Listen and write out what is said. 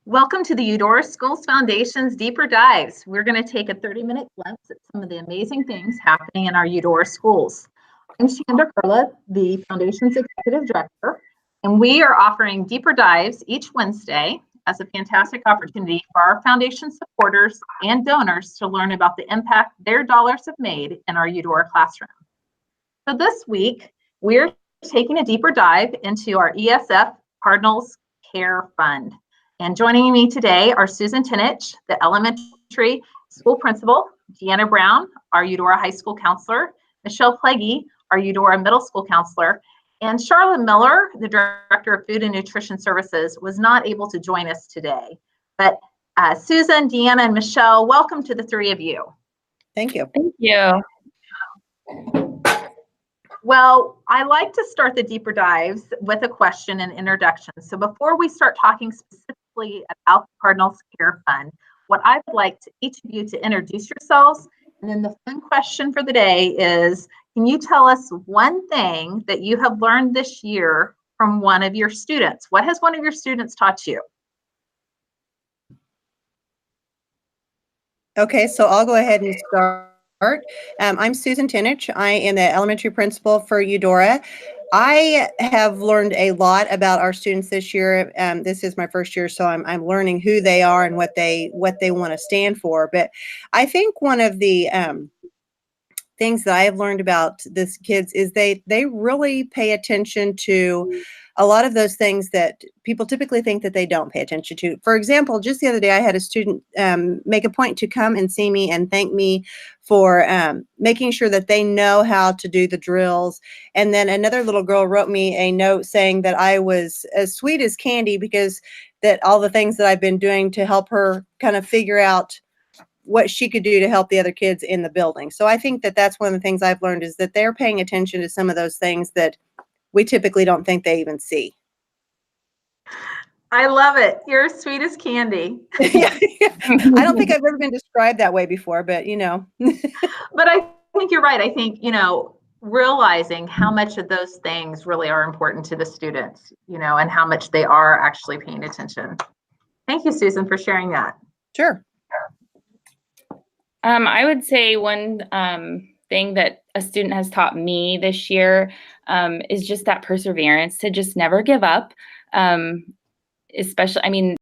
Welcome to the Eudora Schools Foundation's Deeper Dives. We're going to take a 30-minute glimpse at some of the amazing things happening in our Eudora schools. I'm Shandra Carla, the Foundation's Executive Director, and we are offering Deeper Dives each Wednesday as a fantastic opportunity for our Foundation supporters and donors to learn about the impact their dollars have made in our Eudora classroom. So this week, we're taking a deeper dive into our ESF Cardinals Care Fund. And joining me today are Susan Tinich, the elementary school principal, DeAnna Brown, our Eudora High School counselor, Michelle Plegge, our Eudora Middle School counselor, and Sharla Miller, the Director of Food and Nutrition Services, was not able to join us today. But Susan, DeAnna, and Michelle, welcome to the three of you. Thank you. Thank you. Well, I like to start the deeper dives with a question and introduction. So before we start talking specifically about the Cardinals Care Fund, what I would like each of you to introduce yourselves. And then the fun question for the day is, can you tell us one thing that you have learned this year from one of your students? What has one of your students taught you? Okay, so I'll go ahead and start. I'm Susan Tinich. I am the elementary principal for Eudora. I have learned a lot about our students this year. This is my first year, so I'm learning who they are and what they want to stand for. But I think one of the things that I have learned about these kids is they really pay attention to a lot of those things that people typically think that they don't pay attention to. For example, just the other day, I had a student make a point to come and see me and thank me for making sure that they know how to do the drills. And then another little girl wrote me a note saying that I was as sweet as candy because that all the things that I've been doing to help her kind of figure out what she could do to help the other kids in the building. So I think that that's one of the things I've learned is that they're paying attention to some of those things that we typically don't think they even see. I love it. You're as sweet as candy. Yeah. I don't think I've ever been described that way before, but you know. But I think you're right. I think, realizing how much of those things really are important to the students, and how much they are actually paying attention. Thank you, Susan, for sharing that. Sure. I would say one thing that a student has taught me this year is just that perseverance to just never give up. Especially,